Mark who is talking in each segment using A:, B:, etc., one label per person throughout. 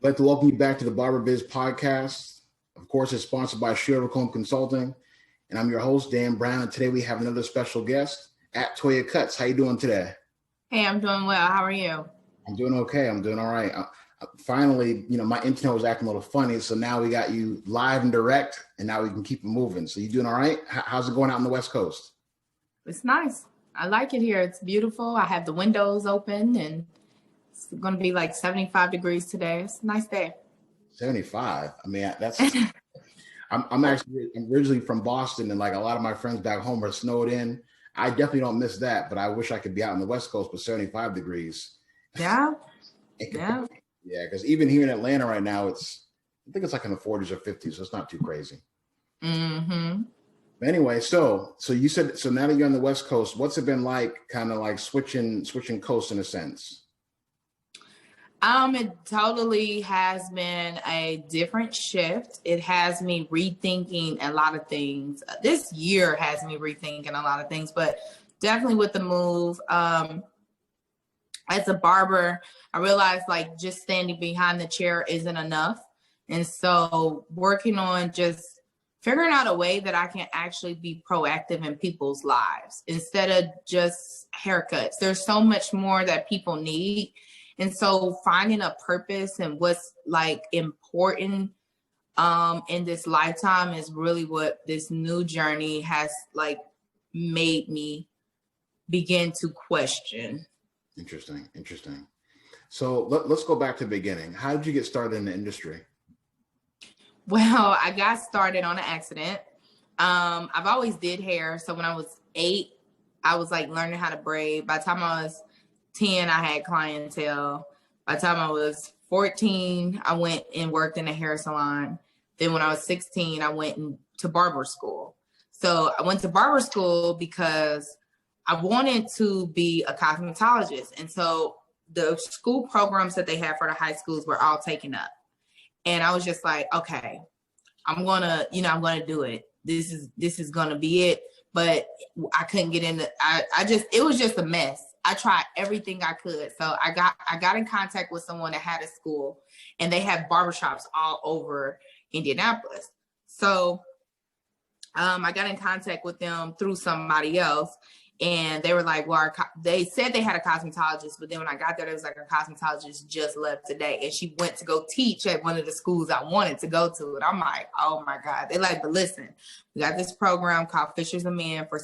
A: I'd like to welcome you back to the Barber Biz Podcast. Of course, it's sponsored by soc.consulting, and I'm your host, Dan Brown. And today we have another special guest at Toya Cuts. How you doing today?
B: Hey, I'm doing well. How are you?
A: I'm doing okay. I'm doing all right. Finally, my internet was acting a little funny, so now we got you live and direct, and now we can keep it moving. So you doing all right? How's it going out on the West Coast?
B: It's nice. I like it here. It's beautiful. I have the windows open, and it's going to be like 75 degrees today. It's a nice day.
A: 75? I mean, that's... I'm originally from Boston, and like a lot of my friends back home are snowed in. I definitely don't miss that, but I wish I could be out on the West Coast with 75 degrees.
B: Yeah.
A: Yeah. Yeah, because even here in Atlanta right now, I think it's like in the 40s or 50s, so it's not too crazy.
B: Mm-hmm.
A: But anyway, so you said, so now that you're on the West Coast, what's it been like kind of like switching coasts in a sense?
B: It totally has been a different shift. It has me rethinking a lot of things. This year has me rethinking a lot of things, but definitely with the move, as a barber, I realized like just standing behind the chair isn't enough. And so working on just figuring out a way that I can actually be proactive in people's lives instead of just haircuts. There's so much more that people need. And so finding a purpose and what's like important in this lifetime is really what this new journey has like made me begin to question.
A: Interesting. So let's go back to the beginning. How did you get started in the industry?
B: Well, I got started on an accident. I've always did hair. So when I was 8, I was like learning how to braid. By the time I was 10, I had clientele. By the time I was 14, I went and worked in a hair salon. Then when I was 16, I went to barber school. So I went to barber school because I wanted to be a cosmetologist. And so the school programs that they had for the high schools were all taken up. And I was just like, okay, I'm gonna do it. This is gonna be it. But I couldn't get into, it was just a mess. I tried everything I could. So I got in contact with someone that had a school, and they had barbershops all over Indianapolis. So I got in contact with them through somebody else. And they were like, well, they said they had a cosmetologist, but then when I got there, there was like a cosmetologist just left today. And she went to go teach at one of the schools I wanted to go to. And I'm like, oh my God. They're like, but listen, we got this program called Fishers of Men for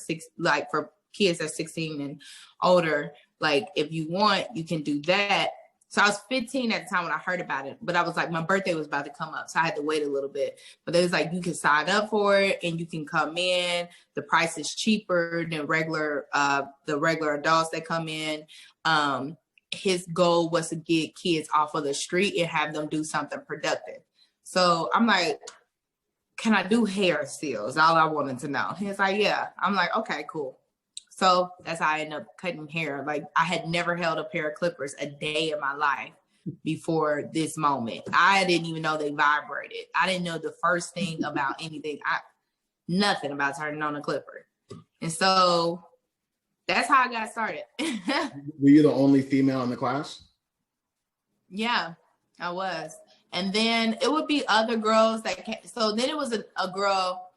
B: kids that's 16 and older. Like, if you want, you can do that. So I was 15 at the time when I heard about it, but I was like, my birthday was about to come up, so I had to wait a little bit. But it was like, you can sign up for it and you can come in. The price is cheaper than the regular adults that come in. His goal was to get kids off of the street and have them do something productive. So I'm like, can I do hair still? Is all I wanted to know. He's like, yeah. I'm like, okay, cool. So that's how I ended up cutting hair. Like, I had never held a pair of clippers a day in my life before this moment. I didn't even know they vibrated. I didn't know the first thing about anything. Nothing about turning on a clipper. And so that's how I got started.
A: Were you the only female in the class?
B: Yeah, I was. And then it would be other girls that came. So then it was a girl.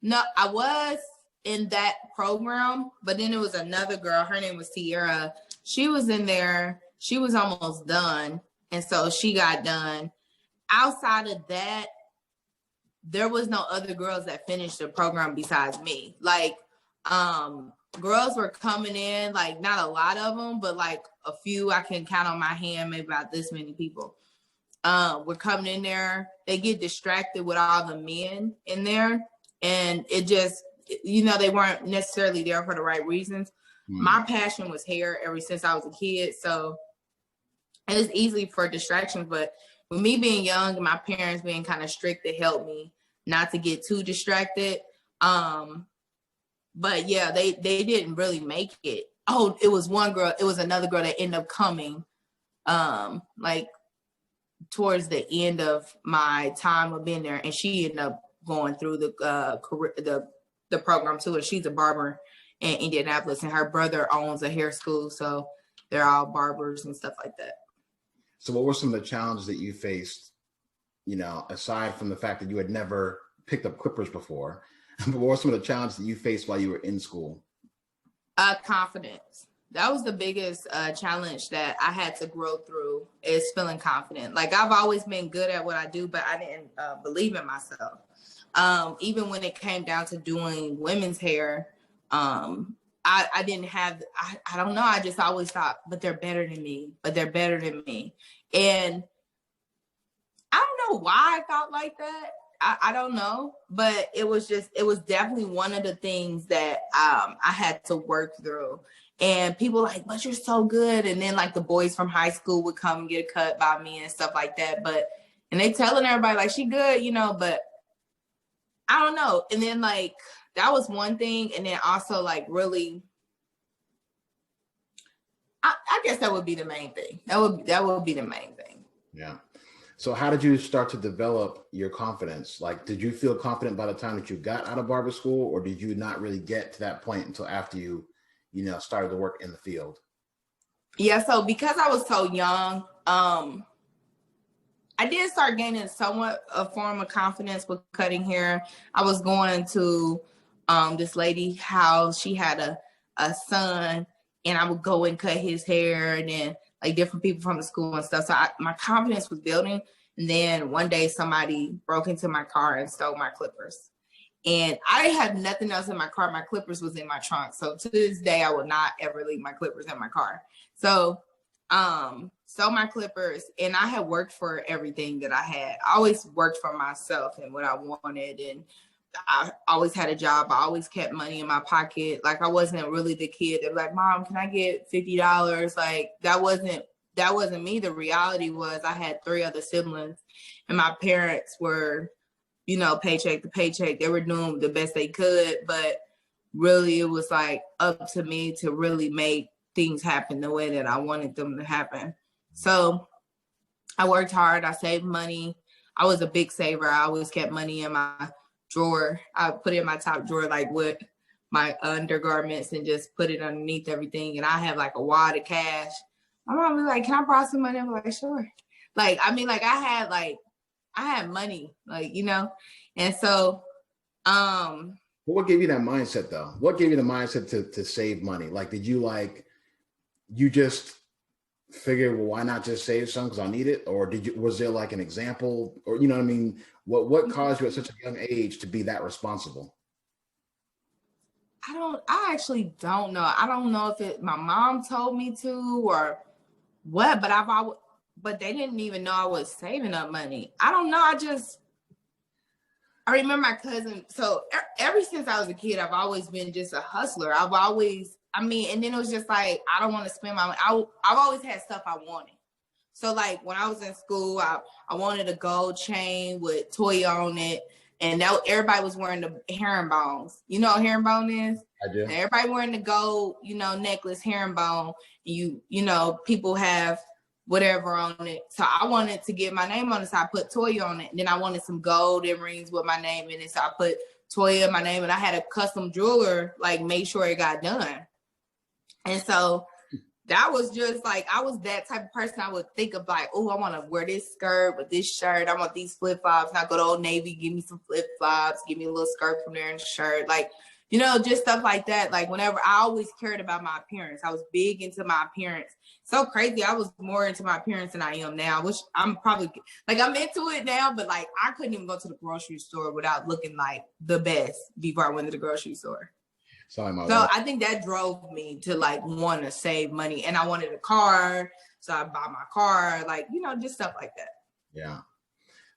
B: No, I was in that program, but then it was another girl. Her name was Tierra. She was in there. She was almost done. And so she got done. Outside of that, there was no other girls that finished the program besides me. Like, girls were coming in, like not a lot of them, but like a few I can count on my hand, maybe about this many people. Were coming in there. They get distracted with all the men in there. And it just, they weren't necessarily there for the right reasons. My passion was hair ever since I was a kid. So it was easy for distractions. But with me being young and my parents being kind of strict, it helped me not to get too distracted. But yeah, they didn't really make it. Oh, it was one girl. It was another girl that ended up coming like towards the end of my time of being there. And she ended up going through the program too. And she's a barber in Indianapolis, and her brother owns a hair school. So they're all barbers and stuff like that.
A: So what were some of the challenges that you faced, aside from the fact that you had never picked up clippers before, but what were some of the challenges that you faced while you were in school?
B: Confidence. That was the biggest challenge that I had to grow through, is feeling confident. Like, I've always been good at what I do, but I didn't believe in myself. Even when it came down to doing women's hair, I didn't have, I don't know. I just always thought, but they're better than me, And I don't know why I thought like that. I don't know, but it was definitely one of the things that I had to work through. And people like, but you're so good. And then like the boys from high school would come and get a cut by me and stuff like that. And they telling everybody like, she good, but I don't know. And then like, that was one thing. And then also like really, I guess that would be the main thing. That would be the main thing.
A: Yeah. So how did you start to develop your confidence? Like, did you feel confident by the time that you got out of barber school, or did you not really get to that point until after you started to work in the field?
B: Yeah. So because I was so young, I did start gaining somewhat a form of confidence with cutting hair. I was going to this lady's house. She had a son, and I would go and cut his hair, and then like different people from the school and stuff. So my confidence was building. And then one day somebody broke into my car and stole my clippers. And I didn't have nothing else in my car. My clippers was in my trunk. So to this day, I will not ever leave my clippers in my car. So stole my clippers, and I had worked for everything that I had. I always worked for myself and what I wanted. And I always had a job. I always kept money in my pocket. Like, I wasn't really the kid that was like, Mom, can I get $50? Like, that wasn't me. The reality was I had 3 other siblings, and my parents were, paycheck to paycheck. They were doing the best they could, but really it was like up to me to really make things happen the way that I wanted them to happen. So I worked hard. I saved money. I was a big saver. I always kept money in my drawer. I put it in my top drawer, like with my undergarments, and just put it underneath everything. And I have like a wad of cash. My mom was like, can I borrow some money? I'm like, sure. Like, I mean, like I had money, like, and so,
A: what gave you that mindset though? What gave you the mindset to save money? Like, did you you just figure, well, why not just save some because I need it? Or was there like an example, or, what I mean? What caused you at such a young age to be that responsible?
B: I actually don't know. I don't know if my mom told me to or what, but they didn't even know I was saving up money. I don't know. I remember my cousin. So ever since I was a kid, I've always been just a hustler. And then it was just like, I don't want to spend my money. I've always had stuff I wanted. So like when I was in school, I wanted a gold chain with Toya on it. And everybody was wearing the herringbones. You know what herringbone is?
A: I do.
B: And everybody wearing the gold, necklace, herringbone. People have whatever on it. So I wanted to get my name on it. So I put Toya on it. And then I wanted some gold earrings with my name in it. So I put Toya, my name, and I had a custom jeweler, like, make sure it got done. And so that was just like, I was that type of person. I would think of like, oh, I want to wear this skirt with this shirt. I want these flip-flops. And I go to Old Navy, give me some flip-flops, give me a little skirt from there and a shirt. Like, just stuff like that. Like whenever, I always cared about my appearance. I was big into my appearance. So crazy. I was more into my appearance than I am now, which I'm probably like, I'm into it now, but like, I couldn't even go to the grocery store without looking like the best before I went to the grocery store.
A: Sorry, my
B: so
A: wife.
B: I think that drove me to like want to save money, and I wanted a car, so I bought my car, like, just stuff like that.
A: Yeah.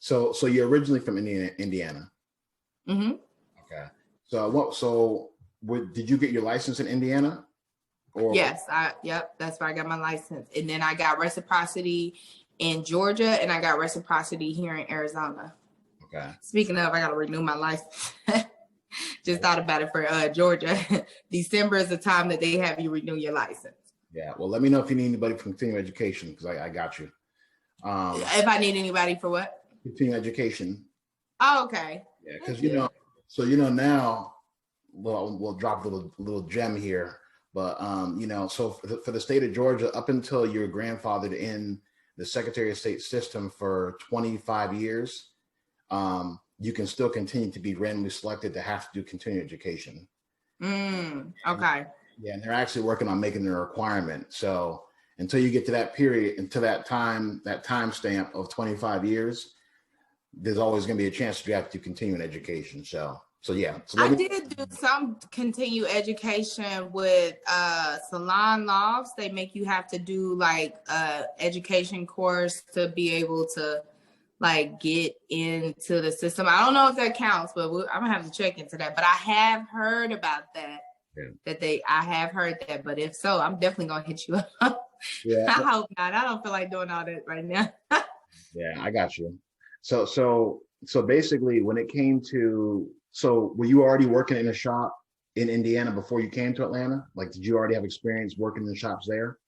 A: So you're originally from Indiana.
B: Mm-hmm.
A: Okay. So did you get your license in Indiana? Or?
B: Yes. That's where I got my license, and then I got reciprocity in Georgia, and I got reciprocity here in Arizona.
A: Okay.
B: Speaking of, I got to renew my license. Just thought about it for Georgia. December is the time that they have you renew your license.
A: Yeah. Well, let me know if you need anybody for continuing education, because I got you.
B: If I need anybody for what?
A: Continuing education.
B: Oh, okay.
A: Yeah, because now, well, we'll drop a little gem here, but so for the state of Georgia, up until you're grandfathered in the Secretary of State system for 25 years, you can still continue to be randomly selected to have to do continuing education.
B: Okay.
A: Yeah, and they're actually working on making it a requirement. So until you get to that period, until that time stamp of 25 years, there's always going to be a chance you have to continue in education. So yeah. So
B: I did do some continue education with salon lofts. They make you have to do like education course to be able to like get into the system. I don't know if that counts, but I'm gonna have to check into that. But I have heard about that. Yeah. I have heard that. But if so, I'm definitely gonna hit you up. Yeah. I hope not. I don't feel like doing all that right now.
A: Yeah, I got you. So basically, when it came to, so were you already working in a shop in Indiana before you came to Atlanta? Like, did you already have experience working in shops there?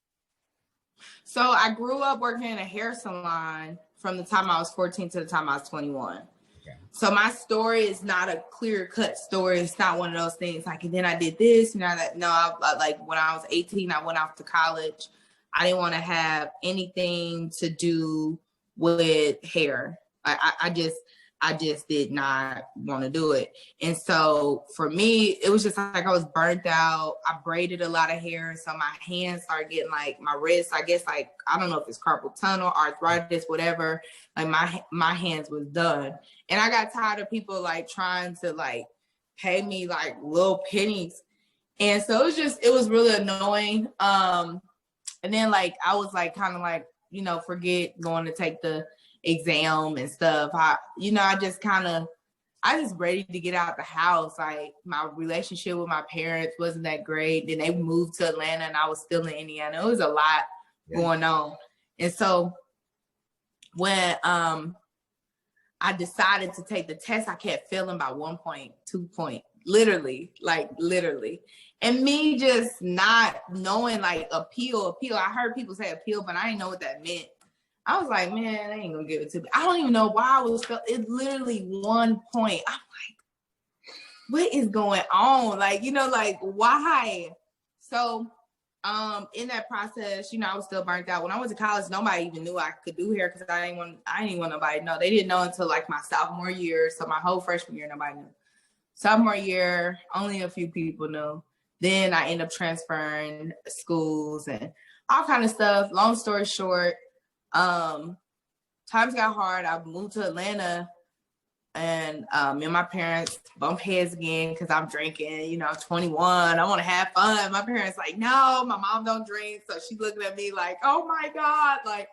B: So I grew up working in a hair salon from the time I was 14 to the time I was 21. Okay. So my story is not a clear-cut story. It's not one of those things like, and then I did this, and that. No, like when I was 18, I went off to college. I didn't want to have anything to do with hair. I just did not want to do it. And so for me, it was just like I was burnt out. I braided a lot of hair. So my hands started getting like my wrists, I guess, like, I don't know if it's carpal tunnel, arthritis, whatever. Like my hands was done. And I got tired of people like trying to like pay me like little pennies. And so it was really annoying. And then like, I was like, kind of like, forget going to take the exam and stuff. I just ready to get out the house. Like my relationship with my parents wasn't that great. Then they moved to Atlanta and I was still in Indiana. It was a lot going on. And so when I decided to take the test, I kept failing by 1 point, 2 point, literally. And me just not knowing like appeal. I heard people say appeal, but I didn't know what that meant. I was like, man, they ain't gonna give it to me. I don't even know why I was, it's literally 1 point. I'm like, what is going on? Like, like why? So in that process, I was still burnt out. When I went to college, nobody even knew I could do hair because I didn't want nobody to know. They didn't know until like my sophomore year. So my whole freshman year, nobody knew. Sophomore year, only a few people knew. Then I ended up transferring schools and all kind of stuff. Long story short, times got hard. I moved to Atlanta and me and my parents bump heads again because I'm drinking, 21. I want to have fun. My parents like, no, my mom don't drink. So she's looking at me like, oh my God. Like,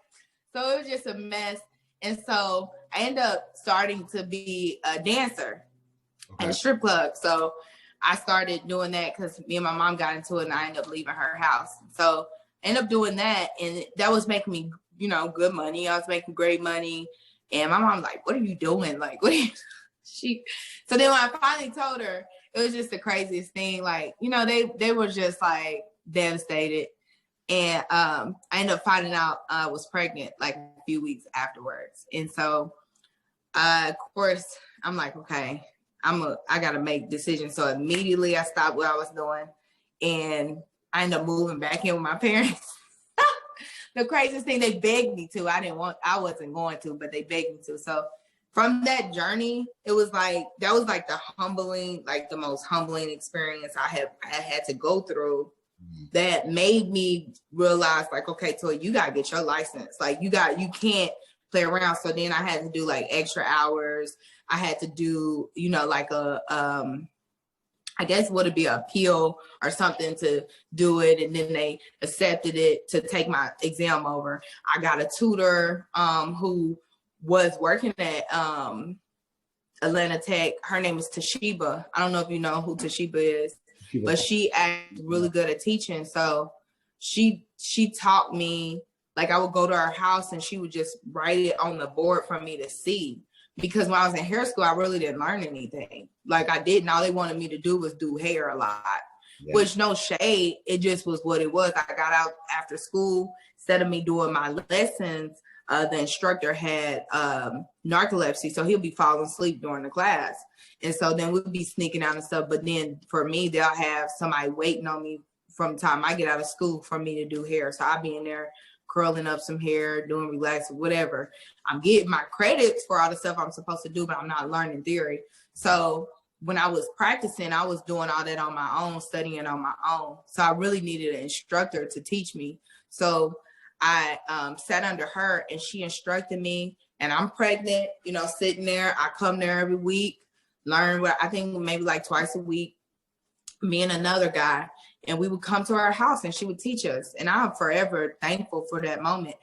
B: so it was just a mess. And so I ended up starting to be a dancer at a strip club. So I started doing that because me and my mom got into it and I ended up leaving her house. So I ended up doing that. And that was making me good money. I was making great money. And my mom's like, what are you doing? Like, what are you? So then when I finally told her, it was just the craziest thing. Like, they were just like devastated. And I ended up finding out I was pregnant like a few weeks afterwards. And so, of course, I'm like, okay, I got to make decisions. So immediately I stopped what I was doing and I ended up moving back in with my parents. The craziest thing, they begged me to. I wasn't going to, but they begged me to. So from that journey, it was like, that was like the most humbling experience I had to go through that made me realize like, okay, Toy, you got to get your license. Like you can't play around. So then I had to do like extra hours. I had to do, like I guess would it be an appeal or something to do it. And then they accepted it to take my exam over. I got a tutor who was working at Atlanta Tech. Her name is Toshiba. I don't know if you know who Toshiba is, but she actually really good at teaching. So she taught me, like I would go to her house and she would just write it on the board for me to see. Because when I was in hair school, I really didn't learn anything. Like I didn't. All they wanted me to do was do hair a lot, which no shade. It just was what it was. I got out after school. Instead of me doing my lessons, the instructor had narcolepsy. So he'll be falling asleep during the class. And so then we'll be sneaking out and stuff. But then for me, they'll have somebody waiting on me from the time I get out of school for me to do hair. So I'll be in there curling up some hair, doing relaxing, whatever. I'm getting my credits for all the stuff I'm supposed to do, but I'm not learning theory. So when I was practicing, I was doing all that on my own, studying on my own. So I really needed an instructor to teach me. So I sat under her and she instructed me, and I'm pregnant, you know, sitting there. I come there every week, learn what I think maybe like twice a week, me and another guy, and we would come to our house and she would teach us. And I'm forever thankful for that moment.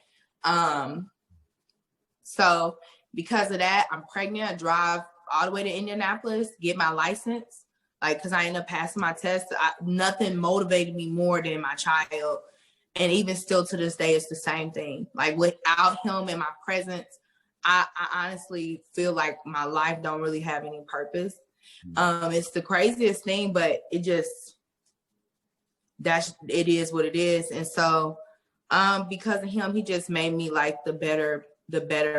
B: So because of that, I'm pregnant. I drive all the way to Indianapolis, get my license, like, cause I ended up passing my test. Nothing motivated me more than my child. And even still to this day, it's the same thing. Like without him in my presence, I honestly feel like my life don't really have any purpose. It's the craziest thing, but it is what it is. And so because of him, he just made me like the better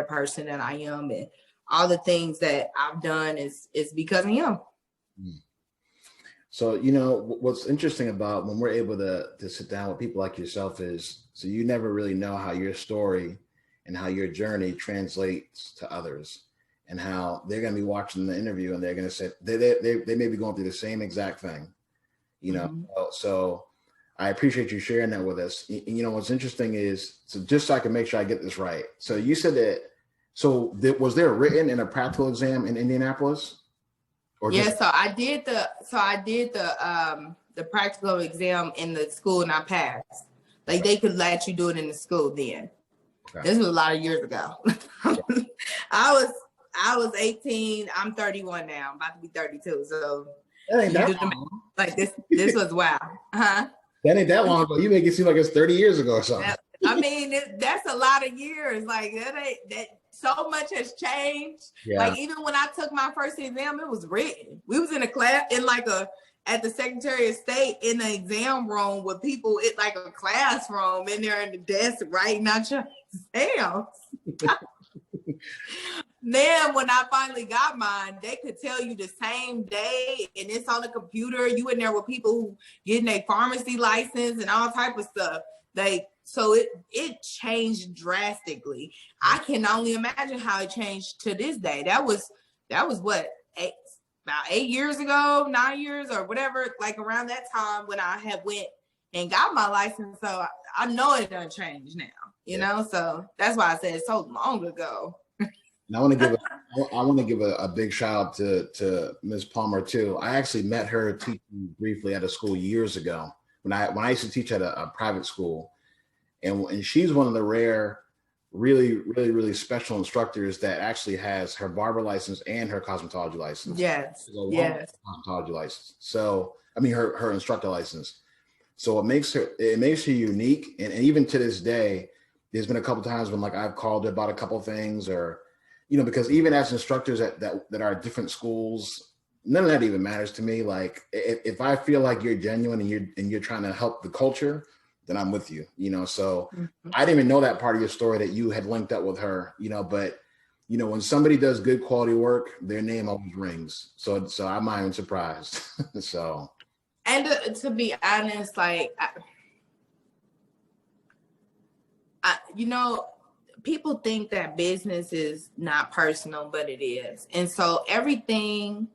B: person that I am. And all the things that I've done is because of him.
A: So, you know, what's interesting about when we're able to sit down with people like yourself is, so you never really know how your story and how your journey translates to others, and how they're going to be watching the interview and they're going to say, they may be going through the same exact thing, you know? So I appreciate you sharing that with us. You know, what's interesting is, so just so I can make sure I get this right. So you said that, was there a written and a practical exam in Indianapolis? Or
B: yeah, so I did the practical exam in the school and I passed. Like they could let you do it in the school then. Okay. This was a lot of years ago. I was 18. I'm 31 now. I'm about to be 32. So
A: that ain't that long.
B: Like this was wow. That
A: ain't that long ago. You make it seem like it's 30 years ago or something.
B: I mean, that's a lot of years. Like that so much has changed. Yeah. Like even when I took my first exam, it was written. We was in a class at the Secretary of State in the exam room with people. It's like a classroom in there in the desk writing out your exams. Then when I finally got mine, they could tell you the same day, and it's on the computer. You in there with people who getting their pharmacy license and all type of stuff. So it changed drastically. I can only imagine how it changed to this day. That was what, about 8 years ago, 9 years or whatever, like around that time when I had went and got my license. So I know it done changed now, you know? So that's why I said it's so long ago.
A: And I want to give a big shout out to Ms. Palmer too. I actually met her teaching briefly at a school years ago when I used to teach at a private school. And she's one of the rare, really, really, really special instructors that actually has her barber license and her cosmetology license.
B: Yes.
A: Cosmetology license. So, I mean, her instructor license. So it makes her unique. And even to this day, there's been a couple times when like I've called her about a couple things, or, you know, because even as instructors that are at different schools, none of that even matters to me. Like if I feel like you're genuine and you're trying to help the culture, then I'm with you, you know? So I didn't even know that part of your story that you had linked up with her, you know, but you know, when somebody does good quality work, their name always rings. So I'm not even surprised. So.
B: And to be honest, like, I you know, people think that business is not personal, but it is. And so everything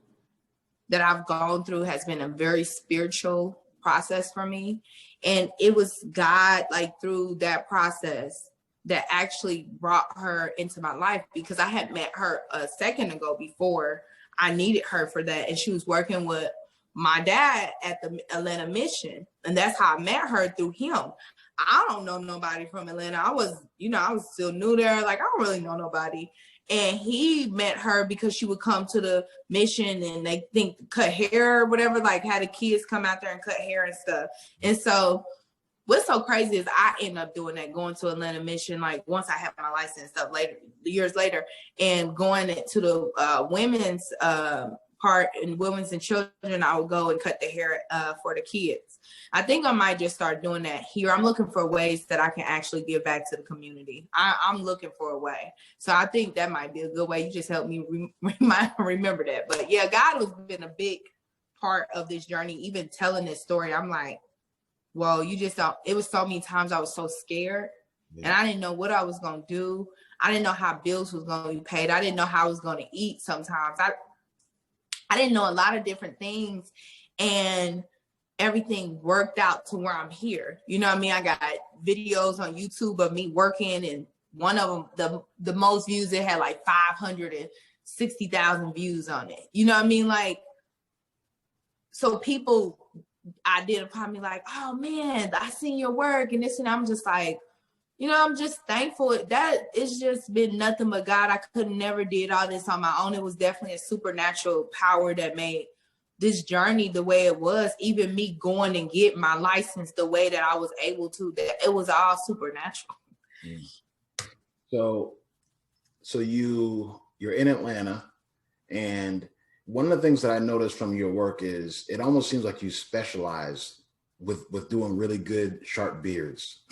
B: that I've gone through has been a very spiritual process for me. And it was God, like through that process, that actually brought her into my life, because I had met her a second ago before I needed her for that. And she was working with my dad at the Atlanta mission. And that's how I met her, through him. I don't know nobody from Atlanta. I was still new there. Like, I don't really know nobody. And he met her because she would come to the mission and they think cut hair or whatever, like had the kids come out there and cut hair and stuff. And so what's so crazy is I ended up doing that, going to Atlanta mission, like once I had my license stuff later, years later, and going to the women's part in women's and children. I would go and cut the hair for the kids. I think I might just start doing that here. I'm looking for ways that I can actually give back to the community. I'm looking for a way. So I think that might be a good way. You just helped me remember that. But yeah, God has been a big part of this journey. Even telling this story, I'm like, well, you just don't. It was so many times I was so scared
A: Yeah.
B: And I didn't know what I was going to do. I didn't know how bills was going to be paid. I didn't know how I was going to eat sometimes. I didn't know a lot of different things, and everything worked out to where I'm here. You know what I mean? I got videos on YouTube of me working, and one of them, the most views, it had like 560,000 views on it. You know what I mean? Like, so people identify me like, oh man, I seen your work and this, and I'm just like, you know, I'm just thankful that it's just been nothing but God. I could never did all this on my own. It was definitely a supernatural power that made this journey the way it was. Even me going and get my license the way that I was able to, that it was all supernatural.
A: So you're in Atlanta, and one of the things that I noticed from your work is it almost seems like you specialize with doing really good sharp beards.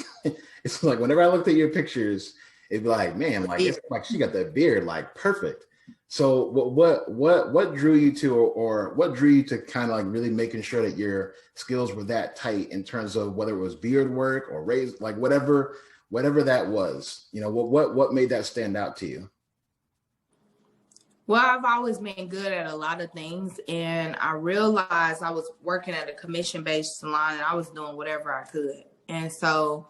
A: It's like whenever I looked at your pictures, it'd be like, man, like it's like she got that beard like perfect. So what drew you to, or what drew you to kind of like really making sure that your skills were that tight in terms of whether it was beard work or raise, like whatever that was, you know, what made that stand out to you?
B: Well, I've always been good at a lot of things, and I realized I was working at a commission-based salon, and I was doing whatever I could. And so,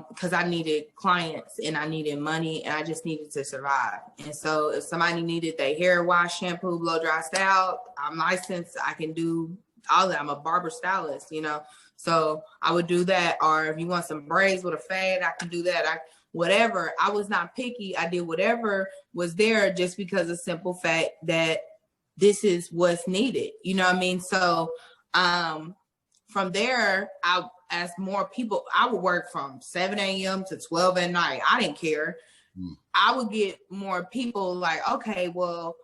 B: because I needed clients and I needed money and I just needed to survive. And so if somebody needed their hair wash, shampoo, blow dry style, I'm licensed. I can do all that. I'm a barber stylist, you know. So I would do that. Or if you want some braids with a fade, I can do that. Whatever. I was not picky. I did whatever was there just because of simple fact that this is what's needed. You know what I mean? So from there, as more people, I would work from 7 a.m. to 12 at night. I didn't care. I would get more people like, okay, well,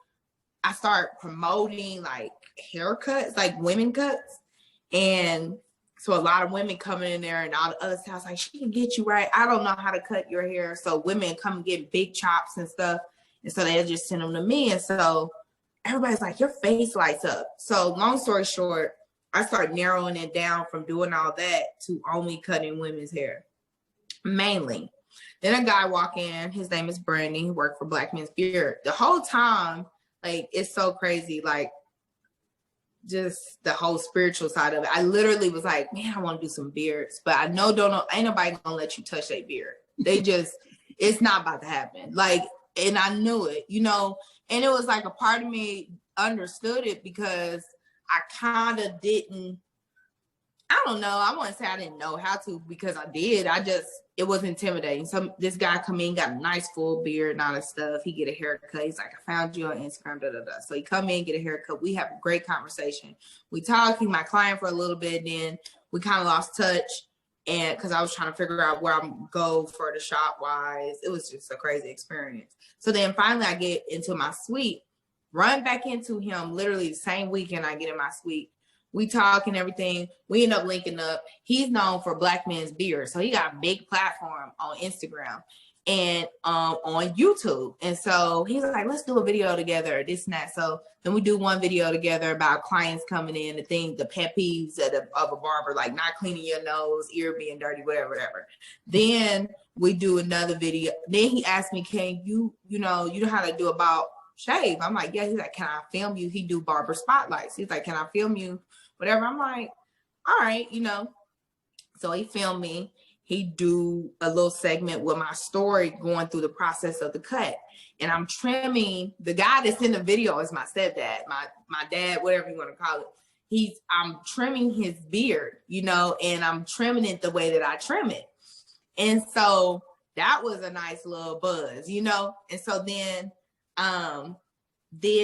B: I start promoting like haircuts, like women cuts. And so a lot of women coming in there, and all the other styles like, she can get you right. I don't know how to cut your hair. So women come get big chops and stuff. And so they just send them to me. And so everybody's like, your face lights up. So long story short, I started narrowing it down from doing all that to only cutting women's hair, mainly. Then a guy walk in, his name is Brandon, he worked for Black Men's Beard. The whole time, like, it's so crazy, like, just the whole spiritual side of it. I literally was like, man, I want to do some beards, but I know ain't nobody gonna let you touch their beard. They just, it's not about to happen. Like, and I knew it, you know, and it was like a part of me understood it because I kind of didn't, I don't know. I wouldn't say I didn't know how to, because I did. It was intimidating. This guy come in, got a nice full beard and all that stuff. He get a haircut. He's like, I found you on Instagram, da, da, da. So he come in, get a haircut. We have a great conversation. We talk, he's my client for a little bit. Then we kind of lost touch. And cause I was trying to figure out where I'm go for the shop wise. It was just a crazy experience. So then finally I get into my suite, run back into him literally the same weekend I get in my suite. We talk and everything. We end up linking up. He's known for Black Men's Beard. So he got a big platform on Instagram and on YouTube. And so he's like, let's do a video together, this and that. So then we do one video together about clients coming in, the pet peeves of a barber, like not cleaning your nose, ear being dirty, whatever. Then we do another video. Then he asked me, can you know how to do about shave? I'm like, yeah. He's like, can I film you? He do barber spotlights. He's like, can I film you? Whatever. I'm like, all right, you know. So he filmed me. He do a little segment with my story going through the process of the cut. And I'm trimming. The guy that's in the video is my stepdad, my dad, whatever you want to call it. I'm trimming his beard, you know, and I'm trimming it the way that I trim it. And so that was a nice little buzz, you know. And so then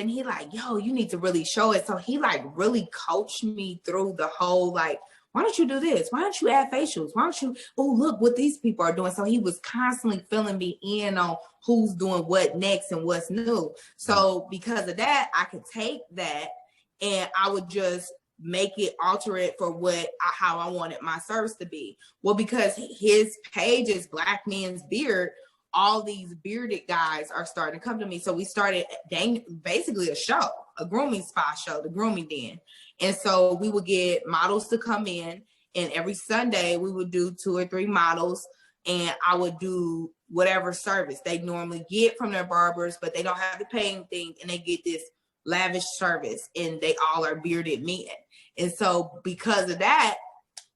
B: he like, yo, you need to really show it. So he like really coached me through the whole, like, why don't you do this? Why don't you add facials? Why don't you, look what these people are doing. So he was constantly filling me in on who's doing what next and what's new. So because of that, I could take that and I would just make it, alter it for how I wanted my service to be. Well, because his page is Black Men's Beard, all these bearded guys are starting to come to me. So we started basically a grooming spa show, the Grooming Den. And so we would get models to come in, and every Sunday we would do 2 or 3 models and I would do whatever service they normally get from their barbers, but they don't have to pay anything, and they get this lavish service, and they all are bearded men. And so because of that,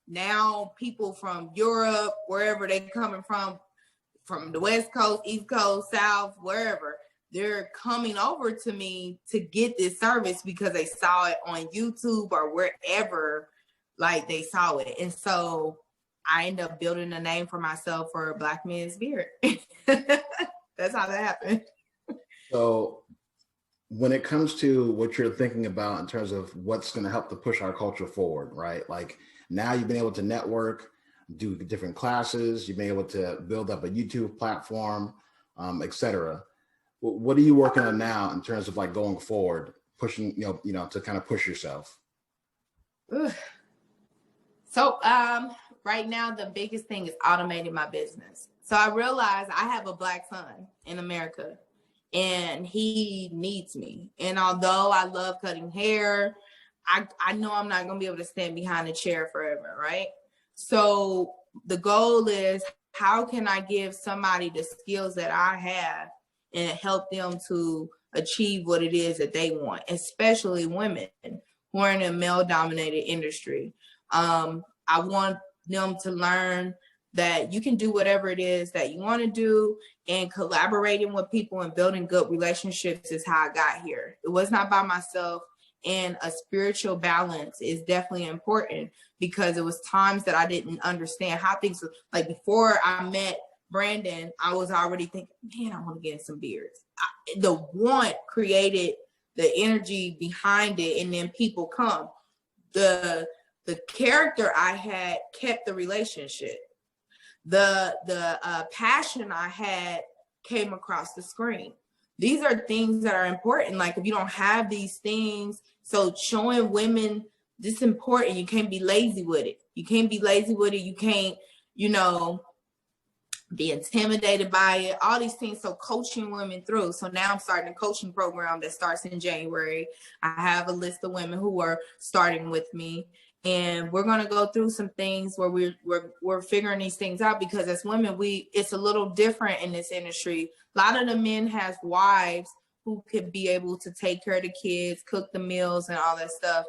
B: now people from Europe, wherever they're coming from the West Coast, East Coast, South, wherever, they're coming over to me to get this service because they saw it on YouTube or wherever, like they saw it. And so I end up building a name for myself for Black Men's Beard. That's how that happened.
A: So when it comes to what you're thinking about in terms of what's going to help to push our culture forward, right? Like now you've been able to network, do different classes, you've been able to build up a YouTube platform, et cetera. What are you working on now in terms of like going forward, pushing, you know, to kind of push yourself?
B: So right now, the biggest thing is automating my business. So I realized I have a Black son in America, and he needs me. And although I love cutting hair, I know I'm not going to be able to stand behind a chair forever, right? So the goal is, how can I give somebody the skills that I have and help them to achieve what it is that they want, especially women who are in a male-dominated industry. I want them to learn that you can do whatever it is that you want to do, and collaborating with people and building good relationships is how I got here. It was not by myself, and a spiritual balance is definitely important, because it was times that I didn't understand how things were. Like before I met Brandon, I was already thinking, man, I want to get some beards. The want created the energy behind it, and then people come. The character I had kept the relationship. The passion I had came across the screen. These are things that are important. Like if you don't have these things, so showing women this is important. You can't be lazy with it. You can't be lazy with it. You can't, you know, be intimidated by it, all these things. So coaching women through. So now I'm starting a coaching program that starts in January. I have a list of women who are starting with me, and we're going to go through some things where we're figuring these things out, because as women, it's a little different in this industry. A lot of the men have wives who could be able to take care of the kids, cook the meals and all that stuff.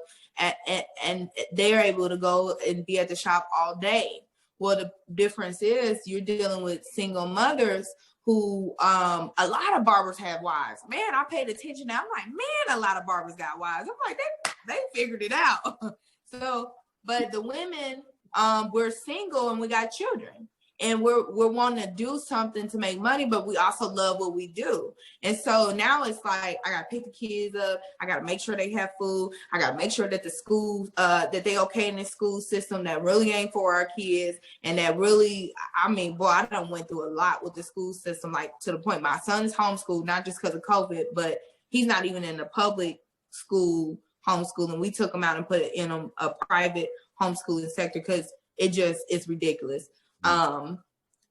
B: And they're able to go and be at the shop all day. Well, the difference is you're dealing with single mothers who, a lot of barbers have wives. Man, I paid attention. Now I'm like, man, a lot of barbers got wives. I'm like, they figured it out. So, but the women, we're single and we got children, and we're wanting to do something to make money, but we also love what we do. And so now it's like, I got to pick the kids up. I got to make sure they have food. I got to make sure that the school, that they okay in the school system that really ain't for our kids. And that really, I mean, boy, I done went through a lot with the school system, like to the point my son's homeschooled, not just because of COVID, but he's not even in the public school homeschooling. We took him out and put it in a private homeschooling sector because it's ridiculous.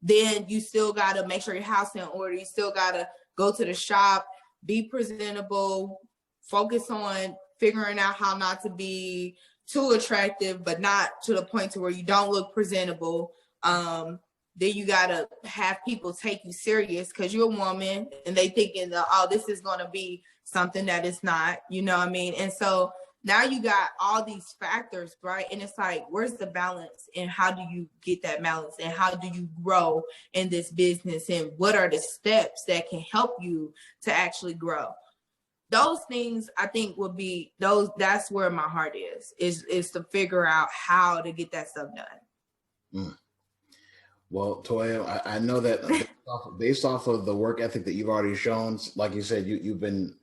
B: Then you still got to make sure your house is in order. You still got to go to the shop, be presentable, focus on figuring out how not to be too attractive, but not to the point to where you don't look presentable. Then you got to have people take you serious because you're a woman, and they thinking, oh, this is going to be something that it's not, you know what I mean? And so now you got all these factors, right? And it's like, where's the balance, and how do you get that balance, and how do you grow in this business, and what are the steps that can help you to actually grow? Those things I think would be that's where my heart is to figure out how to get that stuff done.
A: Well, Toya, I know that based off of the work ethic that you've already shown, like you said, you've been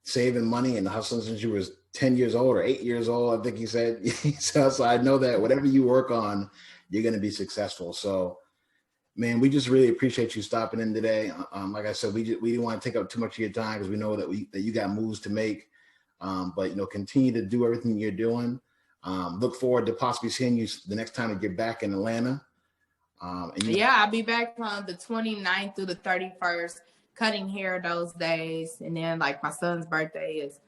A: saving money and hustling since you were 10 years old or 8 years old, I think he said. So I know that whatever you work on, you're going to be successful. So, man, we just really appreciate you stopping in today. Like I said, we didn't want to take up too much of your time because we know that you got moves to make. But, you know, continue to do everything you're doing. Look forward to possibly seeing you the next time you get back in Atlanta.
B: I'll be back on the 29th through the 31st, cutting hair those days. And then like my son's birthday is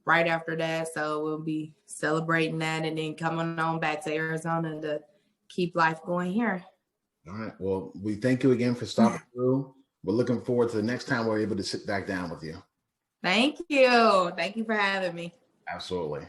B: right after that. So we'll be celebrating that and then coming on back to Arizona to keep life going here.
A: All right. Well, we thank you again for stopping through. We're looking forward to the next time we're able to sit back down with you.
B: Thank you. Thank you for having me.
A: Absolutely.